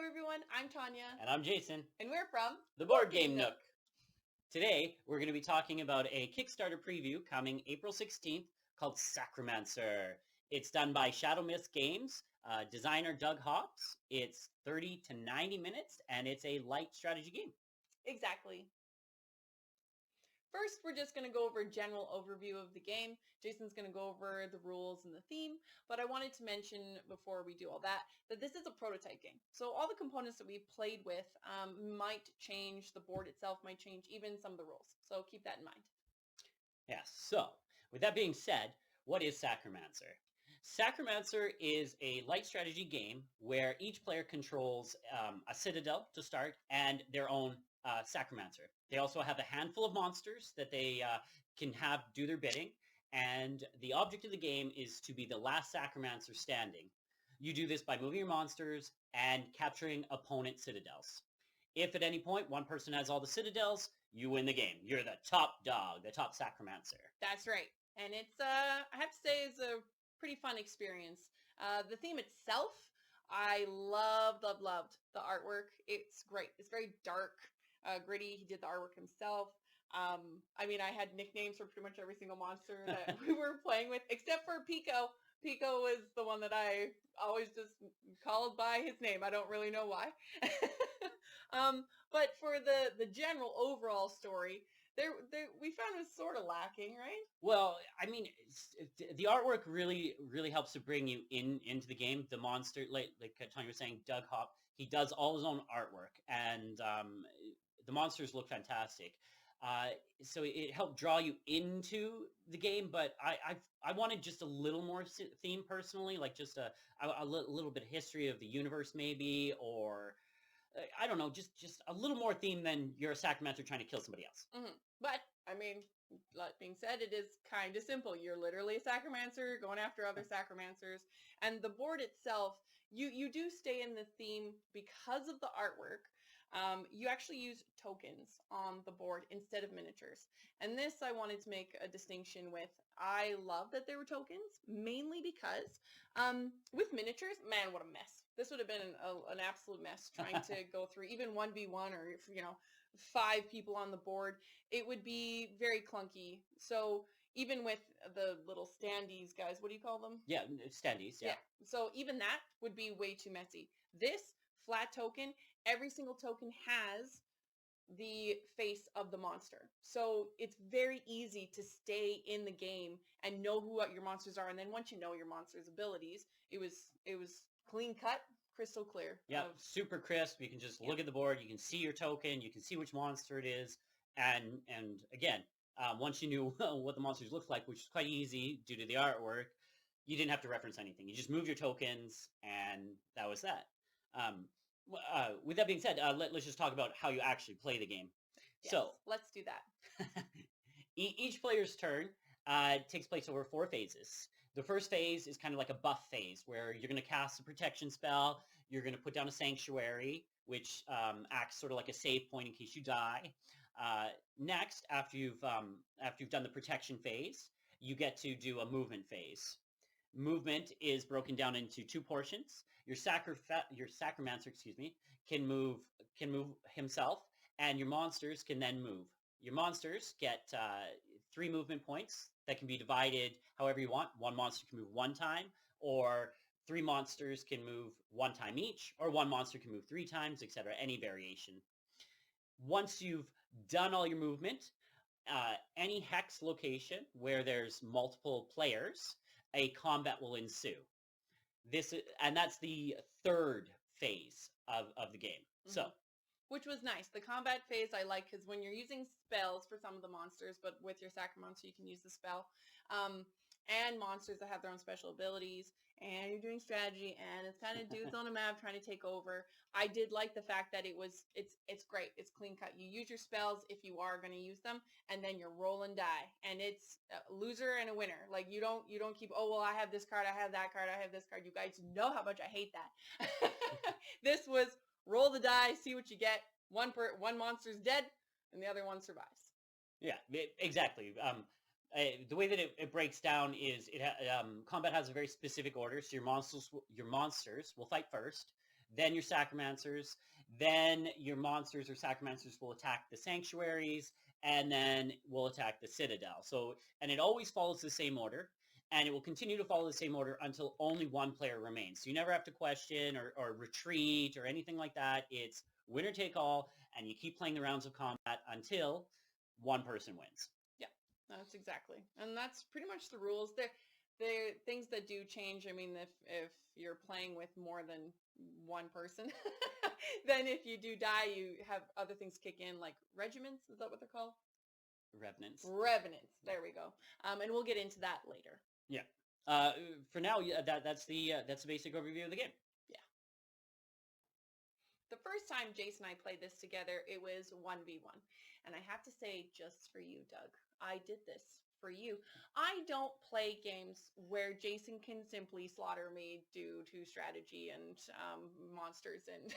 everyone, I'm Tanya. And I'm Jason. And we're from the Board Game Nook. Today, we're going to be talking about a Kickstarter preview coming April 16th called Sacramancer. It's done by Shadowmyths Games, designer Doug Hobbs. It's 30 to 90 minutes, and it's a light strategy game. Exactly. First, we're just going to go over a general overview of the game. Jason's going to go over the rules and the theme, but I wanted to mention before we do all that this is a prototype game. So all the components that we played with might change, the board itself might change, even some of the rules. So keep that in mind. Yes, so with that being said, what is Sacramancer? Sacramancer is a light strategy game where each player controls a citadel to start and their own Sacramancer. They also have a handful of monsters that they can have do their bidding, and the object of the game is to be the last Sacramancer standing. You do this by moving your monsters and capturing opponent citadels. If at any point one person has all the citadels, you win the game. You're the top dog, the top Sacramancer. That's right. And it's, I have to say, it's a pretty fun experience. The theme itself, I loved the artwork. It's great. It's very dark, gritty. He did the artwork himself. I mean, I had nicknames for pretty much every single monster that we were playing with, except for Pico. Pico was the one that I always just called by his name. I don't really know why. But for the general overall story, we found it was sort of lacking, right? Well, I mean, the artwork really helps to bring you into the game. The monster, like Tanya was saying, Doug Hopp, he does all his own artwork, and the monsters look fantastic. So it helped draw you into the game, but I wanted just a little more theme personally, like just a little bit of history of the universe maybe, or I don't know, just a little more theme than you're a Sacramancer trying to kill somebody else. Mm-hmm. But, I mean, that being said, it is kind of simple. You're literally a Sacramancer going after other Sacramancers. And the board itself, you do stay in the theme because of the artwork. You actually use tokens on the board instead of miniatures. And this I wanted to make a distinction with. I love that there were tokens, mainly because with miniatures, man, what a mess. This would have been an absolute mess trying to go through even 1v1 or, 5 people on the board. It would be very clunky. So even with the little standees, guys, what do you call them? Yeah, standees, yeah. So even that would be way too messy. This flat token, every single token has the face of the monster. So it's very easy to stay in the game and know what your monsters are. And then once you know your monster's abilities, it was clean cut, crystal clear. Yeah, super crisp. You can just look at the board. You can see your token. You can see which monster it is. And again, once you knew what the monsters looked like, which is quite easy due to the artwork, you didn't have to reference anything. You just moved your tokens, and that was that. With that being said, let's just talk about how you actually play the game. Yes, so let's do that. Each player's turn takes place over 4 phases. The first phase is kind of like a buff phase where you're going to cast a protection spell. You're going to put down a sanctuary, which acts sort of like a save point in case you die. Next, after you've done the protection phase, you get to do a movement phase. Movement is broken down into 2 portions. Your Sacramancer, can move himself, and your monsters can then move. Your monsters get 3 movement points that can be divided however you want. 1 monster can move 1 time, or 3 monsters can move 1 time each, or 1 monster can move 3 times, etc. Any variation. Once you've done all your movement, any hex location where there's multiple players, a combat will ensue. That's the 3rd phase of the game. Mm-hmm. So, which was nice. The combat phase I like because when you're using spells for some of the monsters, but with your Sacramancer you can use the spell, and monsters that have their own special abilities, and you're doing strategy, and it's kind of dudes on a map trying to take over. I did like the fact that it's great. It's clean cut. You use your spells if you are going to use them, and then you're roll and die, and it's a loser and a winner. Like you don't keep, oh well, I have this card, I have that card, I have this card. You guys know how much I hate that. This was roll the die, see what you get. One monster's dead, and the other one survives. Yeah, exactly. The way that it breaks down is combat has a very specific order. So your monsters will fight first. then your Sacramancers, then your monsters or Sacramancers will attack the sanctuaries, and then will attack the citadel. So, and it always follows the same order, and it will continue to follow the same order until only one player remains. So you never have to question or retreat or anything like that. It's winner take all, and you keep playing the rounds of combat until one person wins. Yeah, that's exactly. And that's pretty much the rules. There things that do change. I mean, if you're playing with more than one person, then if you do die, you have other things kick in, like regiments. Is that what they're called? Revenants. Revenants. There we go. And we'll get into that later. Yeah. For now, that's the basic overview of the game. Yeah. The first time Jason and I played this together, it was 1v1. And I have to say, just for you, Doug, I did this for you. I don't play games where Jason can simply slaughter me due to strategy and monsters and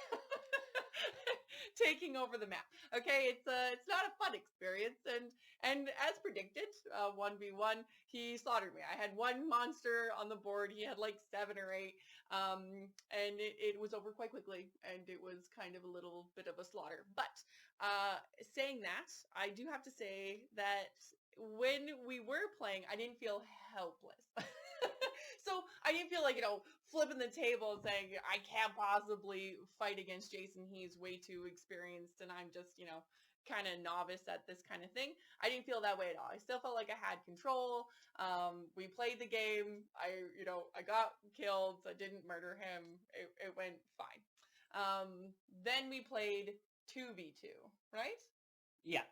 taking over the map. Okay, it's not a fun experience, and as predicted, 1v1, he slaughtered me. I had one monster on the board. He had like 7 or 8, and it was over quite quickly, and it was kind of a little bit of a slaughter. But saying that, I do have to say that when we were playing, I didn't feel helpless. So I didn't feel like, flipping the table and saying, I can't possibly fight against Jason. He's way too experienced and I'm just, kind of novice at this kind of thing. I didn't feel that way at all. I still felt like I had control. We played the game. I got killed. I didn't murder him. It went fine. Then we played 2v2, right? Yeah.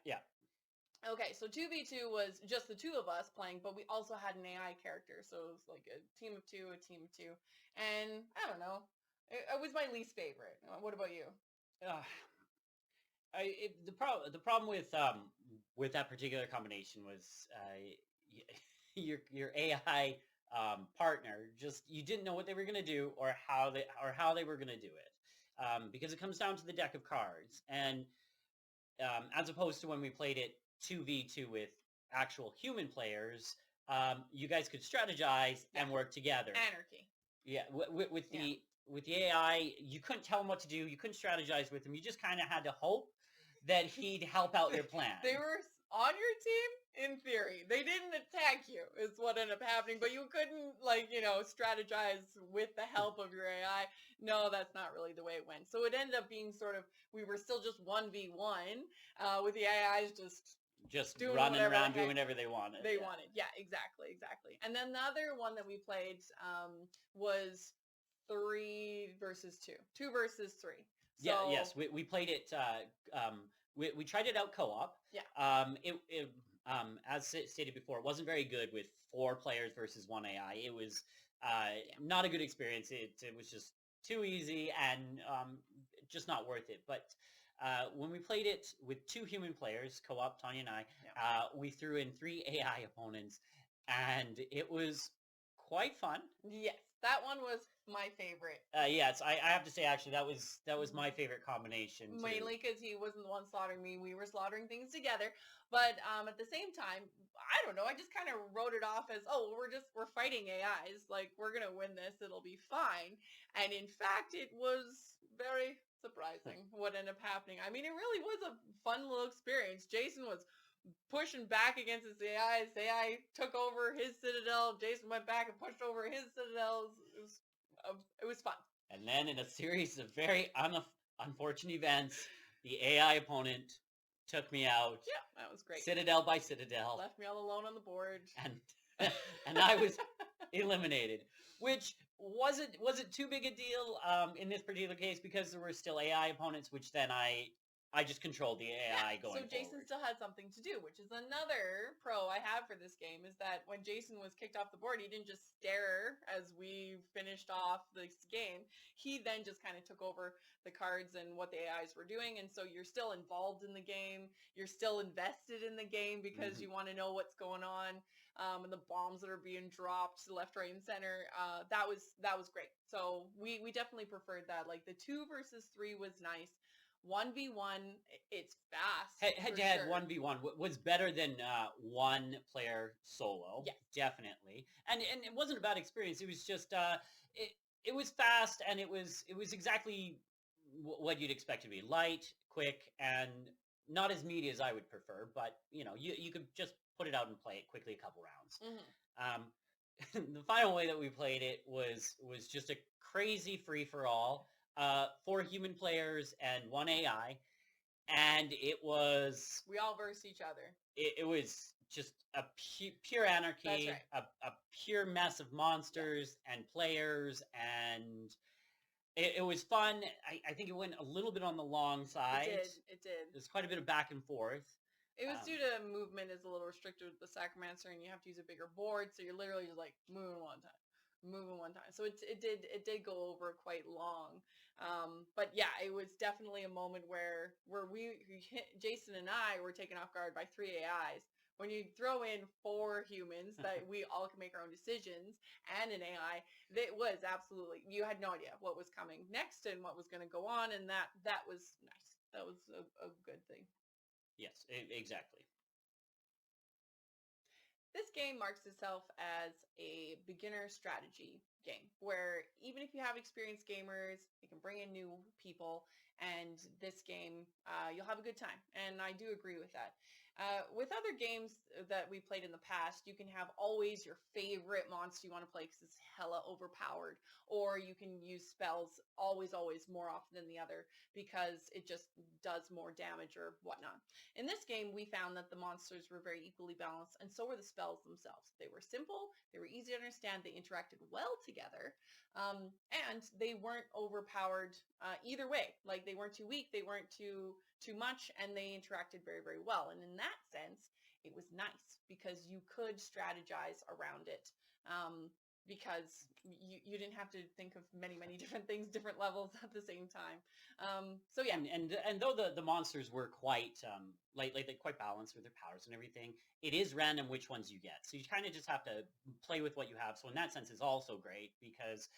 Okay, so 2v2 was just the two of us playing, but we also had an AI character, so it was like a team of 2, and I don't know, it was my least favorite. What about you? The problem with that particular combination was your AI partner, just, you didn't know what they were going to do or how they were going to do it, because it comes down to the deck of cards, and as opposed to when we played it 2v2 with actual human players, you guys could strategize and work together. Anarchy. Yeah, with the AI, you couldn't tell him what to do. You couldn't strategize with him. You just kind of had to hope that he'd help out your plan. They were on your team in theory. They didn't attack you, is what ended up happening. But you couldn't, strategize with the help of your AI. No, that's not really the way it went. So it ended up being sort of, we were still just 1v1, with the AIs just running around doing whatever they wanted. Yeah, exactly. And then the other one that we played was 3 versus 2. 2 versus 3. So, yes, we played it. We tried it out co-op. Yeah. It as stated before, it wasn't very good with 4 players versus 1 AI. It was not a good experience. It was just too easy and just not worth it. But when we played it with 2 human players, co-op, Tanya and I, we threw in 3 AI opponents, and it was quite fun. Yes, that one was my favorite. Yes, I have to say, actually, that was my favorite combination, too. Mainly because he wasn't the one slaughtering me. We were slaughtering things together. But at the same time, I don't know, I just kind of wrote it off as, we're fighting AIs. Like, we're going to win this. It'll be fine. And in fact, it was very surprising what ended up happening. I mean, it really was a fun little experience. Jason was pushing back against his AI. His AI took over his citadel. Jason went back and pushed over his citadels. It was fun. And then in a series of very unfortunate events, the AI opponent took me out. Yeah, that was great. Citadel by citadel. Left me all alone on the board. And I was eliminated, which wasn't too big a deal in this particular case, because there were still AI opponents, which then I just controlled the AI going So Jason forward. still had something to do, which is another pro I have for this game, is that when Jason was kicked off the board, he didn't just stare as we finished off this game. He then just kind of took over the cards and what the AIs were doing, and so you're still involved in the game. You're still invested in the game because you want to know what's going on, and the bombs that are being dropped left, right, and center. That was great. So we definitely preferred that. Like, the 2 versus 3 was nice. 1v1, it's fast. Head-to-head 1v1 was better than 1 player solo. Yes. Definitely. And it wasn't a bad experience. It was just it was fast, and it was exactly what you'd expect it to be: light, quick, and not as meaty as I would prefer. But you could just put it out and play it quickly, a couple rounds. Mm-hmm. The final way that we played it was just a crazy free for all. 4 human players and 1 AI, and it was We all verse each other. it was just a pure anarchy, That's right. a pure mess of monsters and players, and it was fun. I think it went a little bit on the long side. It did. There's quite a bit of back and forth. It was due to movement is a little restricted with the Sacramancer, and you have to use a bigger board, so you're literally just like moving one time. So it did go over quite long. But yeah, it was definitely a moment where Jason and I were taken off guard by 3 AIs. When you throw in 4 humans that we all can make our own decisions and an AI, it was absolutely, you had no idea what was coming next and what was going to go on, and that was nice. That was a good thing. Yes, exactly. This game marks itself as a beginner strategy game where even if you have experienced gamers, you can bring in new people, and this game, you'll have a good time. And I do agree with that. With other games that we played in the past, you can have always your favorite monster you want to play because it's hella overpowered, or you can use spells always more often than the other because it just does more damage or whatnot. In this game, we found that the monsters were very equally balanced, and so were the spells themselves. They were simple, they were easy to understand, they interacted well together, and they weren't overpowered either way. Like, they weren't too weak, they weren't too much, and they interacted very well. And in that sense, it was nice because you could strategize around it. Because you didn't have to think of many different things, different levels at the same time. So yeah, and though the monsters were quite quite balanced with their powers and everything, it is random which ones you get. So you kind of just have to play with what you have. So in that sense, it's also great because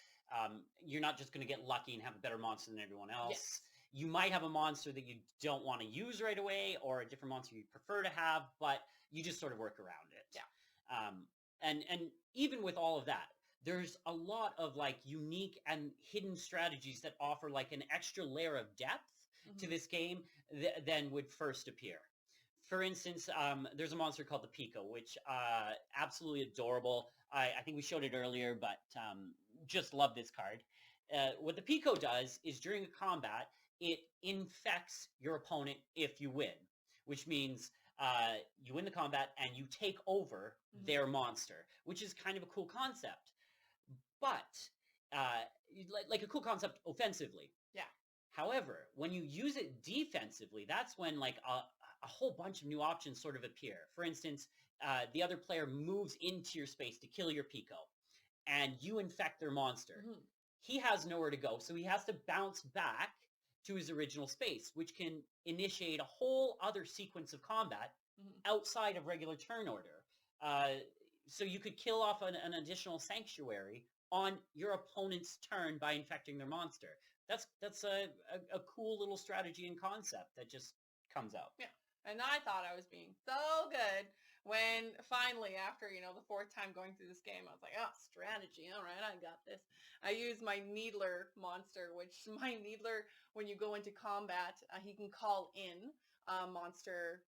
you're not just going to get lucky and have a better monster than everyone else. Yes. You might have a monster that you don't want to use right away, or a different monster you prefer to have, but you just sort of work around it. Yeah. And even with all of that, there's a lot of like unique and hidden strategies that offer like an extra layer of depth to this game than would first appear. For instance, there's a monster called the Pico, which absolutely adorable. I think we showed it earlier, but just love this card. What the Pico does is during a combat, it infects your opponent if you win, which means you win the combat and you take over their monster, which is kind of a cool concept. But like a cool concept offensively. Yeah. However, when you use it defensively, that's when like a whole bunch of new options sort of appear. For instance, the other player moves into your space to kill your Pico, and you infect their monster. He has nowhere to go, so he has to bounce back to his original space, which can initiate a whole other sequence of combat outside of regular turn order. So you could kill off an additional sanctuary on your opponent's turn by infecting their monster. That's a cool little strategy and concept that just comes out. Yeah. And I thought I was being so good when finally, after, the 4th time going through this game, I was like, oh, strategy. All right, I got this. I used my Needler monster, which my Needler, when you go into combat, he can call in a monster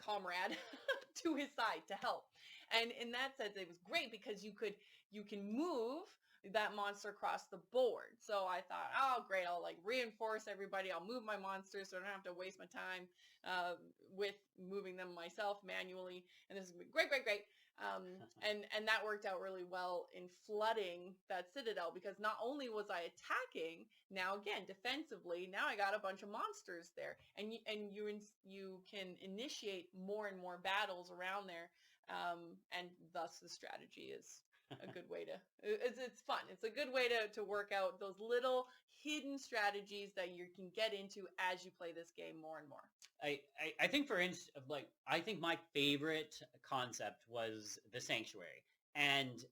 comrade to his side to help. And in that sense, it was great because you can move that monster across the board. So I thought, oh great, I'll like reinforce everybody, I'll move my monsters so I don't have to waste my time with moving them myself manually, and this is gonna be great. And that worked out really well in flooding that citadel, because not only was I attacking, now again defensively, now I got a bunch of monsters there, and you can initiate more and more battles around there, and thus the strategy is a good way to, it's fun. It's a good way to work out those little hidden strategies that you can get into as you play this game more and more. I think for instance, like, I think my favorite concept was the sanctuary, and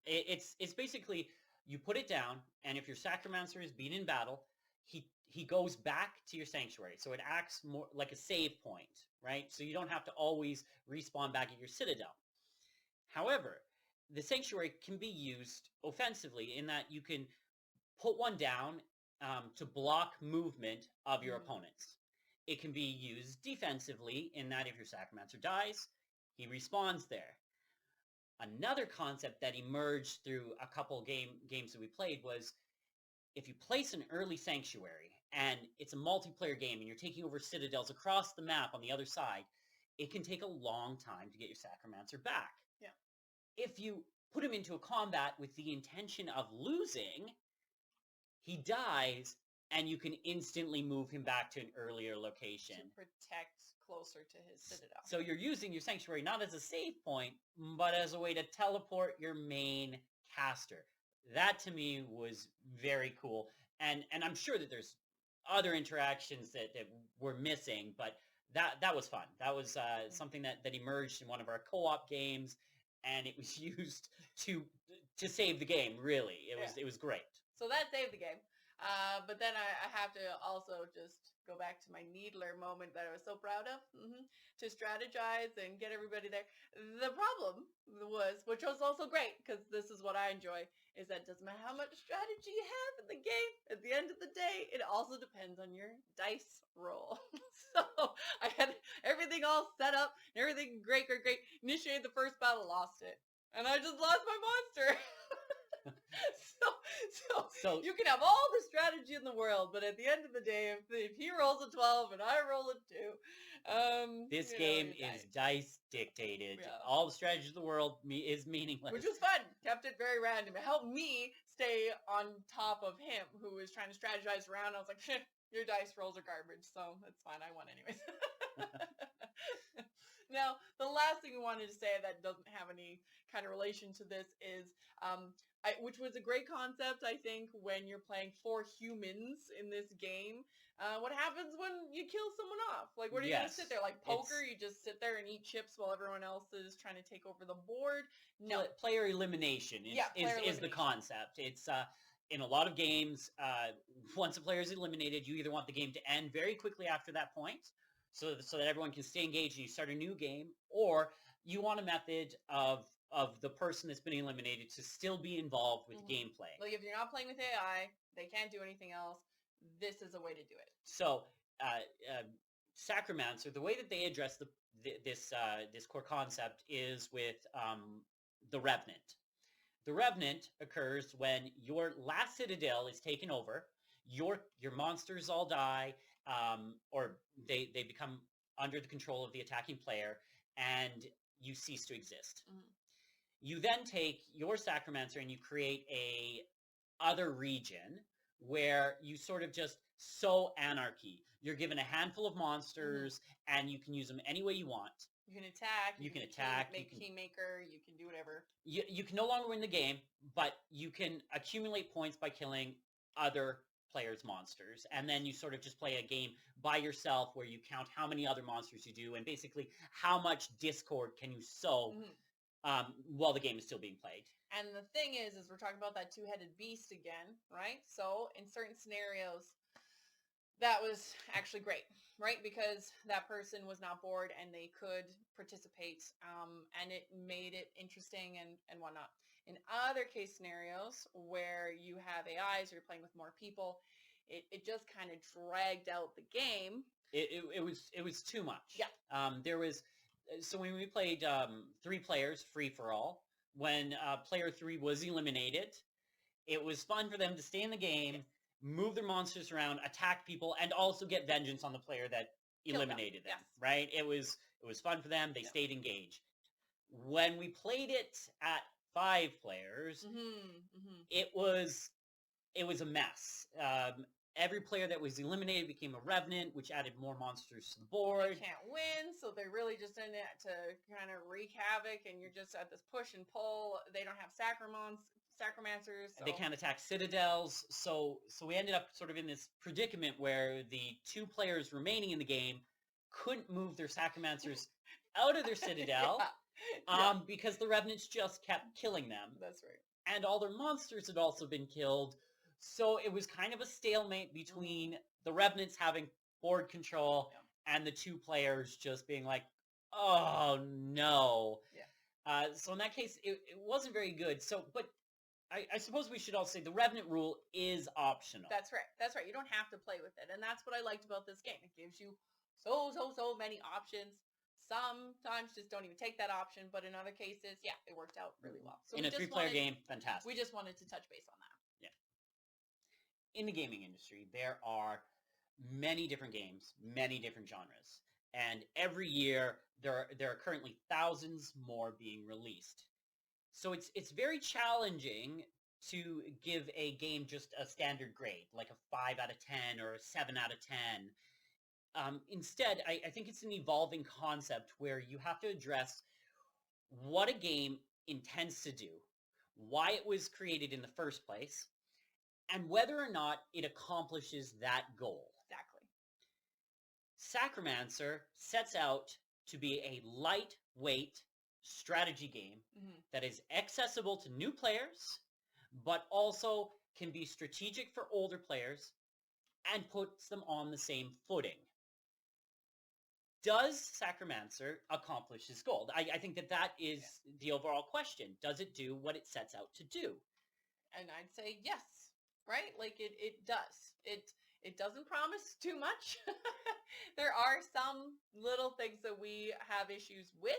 it's basically you put it down, and if your Sacramancer is beaten in battle, he goes back to your sanctuary, so it acts more like a save point, right? So you don't have to always respawn back at your citadel. However, the Sanctuary can be used offensively in that you can put one down to block movement of your opponents. It can be used defensively in that if your Sacramancer dies, he respawns there. Another concept that emerged through a couple games that we played was if you place an early Sanctuary and it's a multiplayer game and you're taking over citadels across the map on the other side, it can take a long time to get your Sacramancer back. Yeah. If you put him into a combat with the intention of losing, he dies and you can instantly move him back to an earlier location. To protect closer to his citadel. So you're using your Sanctuary not as a save point, but as a way to teleport your main caster. That to me was very cool. And I'm sure that there's other interactions that we're missing, but that was fun. That was something that emerged in one of our co-op games, and it was used to save the game, really. It was great. So that saved the game. But then I have to also just go back to my Needler moment that I was so proud of, to strategize and get everybody there. The problem was, which was also great, because this is what I enjoy, is that it doesn't matter how much strategy you have in the game, at the end of the day, it also depends on your dice roll. So I had everything all set up, and everything great. Initiated the first battle, lost it. And I just lost my monster. So you can have all the strategy in the world, but at the end of the day, if he rolls a 12 and I roll a 2, this game is dice dictated. Yeah. All the strategy of the world is meaningless. Which was fun. Kept it very random. It helped me stay on top of him, who was trying to strategize around. I was like, your dice rolls are garbage, so it's fine. I won anyways. Now, the last thing we wanted to say that doesn't have any kind of relation to this is, which was a great concept, I think, when you're playing 4 humans in this game. What happens when you kill someone off? Like, what are you going to sit there? Like poker, you just sit there and eat chips while everyone else is trying to take over the board? No. Player elimination is the concept. It's in a lot of games, once a player is eliminated, you either want the game to end very quickly after that point, so that everyone can stay engaged and you start a new game, or you want a method of the person that's been eliminated to still be involved with gameplay. Like if you're not playing with AI, they can't do anything else. This is a way to do it. So, Sacramancer, the way that they address this core concept is with the Revenant. The Revenant occurs when your last citadel is taken over, your monsters all die, or they become under the control of the attacking player, and you cease to exist. You then take your Sacramancer and you create a other region where you sort of just sow anarchy. You're given a handful of monsters and you can use them any way you want. You can attack. You can attack. Make Kingmaker. You can do whatever. You can no longer win the game, but you can accumulate points by killing other players' monsters. And then you sort of just play a game by yourself where you count how many other monsters you do and basically how much discord can you sow while the game is still being played. And the thing is we're talking about that two-headed beast again, right? So in certain scenarios, that was actually great, right? Because that person was not bored and they could participate, and it made it interesting and whatnot. In other case scenarios where you have AIs or you're playing with more people, it just kind of dragged out the game. It was too much. Yeah. So when we played 3 players free for all, when player 3 was eliminated, it was fun for them to stay in the game, move their monsters around, attack people, and also get vengeance on the player that eliminated them. Right? It was fun for them. They stayed engaged. When we played it at 5 players, it was a mess. Every player that was eliminated became a Revenant, which added more monsters to the board. They can't win, so they're really just in it to kind of wreak havoc, and you're just at this push and pull. They don't have Sacramancers. So. They can't attack citadels, so we ended up sort of in this predicament where the 2 players remaining in the game couldn't move their Sacramancers out of their citadel because the Revenants just kept killing them. That's right. And all their monsters had also been killed. So it was kind of a stalemate between the Revenants having board control and the 2 players just being like, oh no. Yeah. So in that case, it wasn't very good. So, but I suppose we should all say the Revenant rule is optional. That's right. That's right. You don't have to play with it. And that's what I liked about this game. It gives you so many options. Sometimes just don't even take that option, but in other cases, yeah, it worked out really well. So in a 3-player game, fantastic. We just wanted to touch base on that. Yeah. In the gaming industry, there are many different games, many different genres. And every year, there are currently thousands more being released. So it's very challenging to give a game just a standard grade, like a 5 out of 10 or a 7 out of 10. Instead, I think it's an evolving concept where you have to address what a game intends to do, why it was created in the first place, and whether or not it accomplishes that goal. Exactly. Sacramancer sets out to be a lightweight strategy game that is accessible to new players, but also can be strategic for older players and puts them on the same footing. Does Sacramancer accomplish his goal? I think that is the overall question. Does it do what it sets out to do? And I'd say yes, right? Like it does. It doesn't promise too much. There are some little things that we have issues with.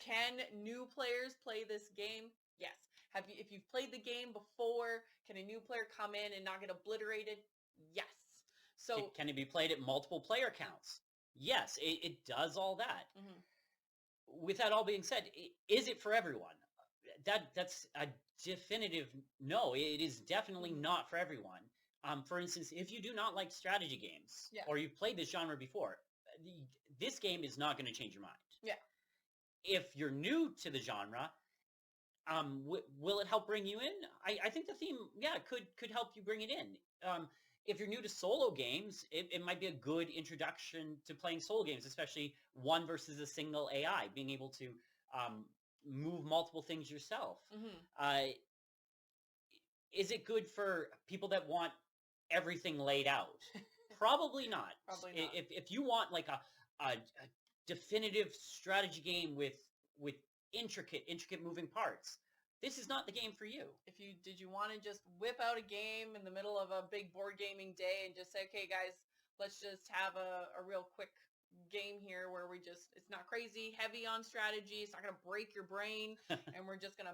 Can new players play this game? Yes. If you've played the game before, can a new player come in and not get obliterated? Yes. So can it be played at multiple player counts? Yes, it does all that. With that all being said, is it for everyone? That's a definitive no. It is definitely not for everyone. For instance, if you do not like strategy games, or you've played this genre before, this game is not going to change your mind. Yeah. If you're new to the genre, will it help bring you in? I think the theme, could help you bring it in. If you're new to solo games, it might be a good introduction to playing solo games, especially one versus a single AI, being able to move multiple things yourself. Is it good for people that want everything laid out? Probably not. Probably not. If you want like a definitive strategy game with intricate moving parts, this is not the game for you. Did you want to just whip out a game in the middle of a big board gaming day and just say, okay guys, let's just have a real quick game here where it's not crazy heavy on strategy, it's not going to break your brain, and we're just going to,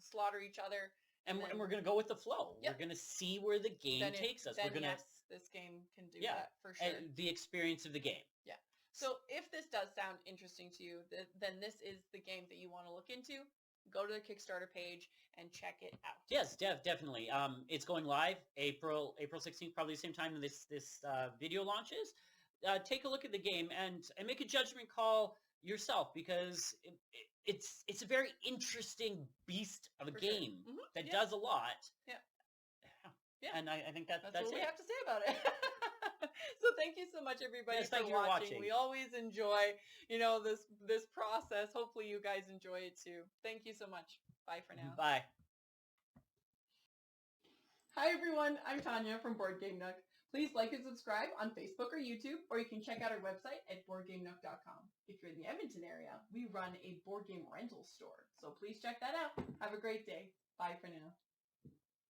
slaughter each other. And we're going to go with the flow. Yep. We're going to see where the game takes us. Yes, this game can do that for sure. The experience of the game. Yeah. So if this does sound interesting to you, then this is the game that you want to look into. Go to the Kickstarter page and check it out. Yes, definitely. It's going live April 16th, probably the same time this video launches. Take a look at the game and make a judgment call yourself, because it's a very interesting beast of a game that does a lot. Yeah. And I think that's what we have to say about it. So thank you so much, everybody, for watching. We always enjoy, this process. Hopefully you guys enjoy it too. Thank you so much. Bye for now. Bye. Hi, everyone. I'm Tanya from Board Game Nook. Please like and subscribe on Facebook or YouTube, or you can check out our website at boardgamenook.com. If you're in the Edmonton area, we run a board game rental store, so please check that out. Have a great day. Bye for now.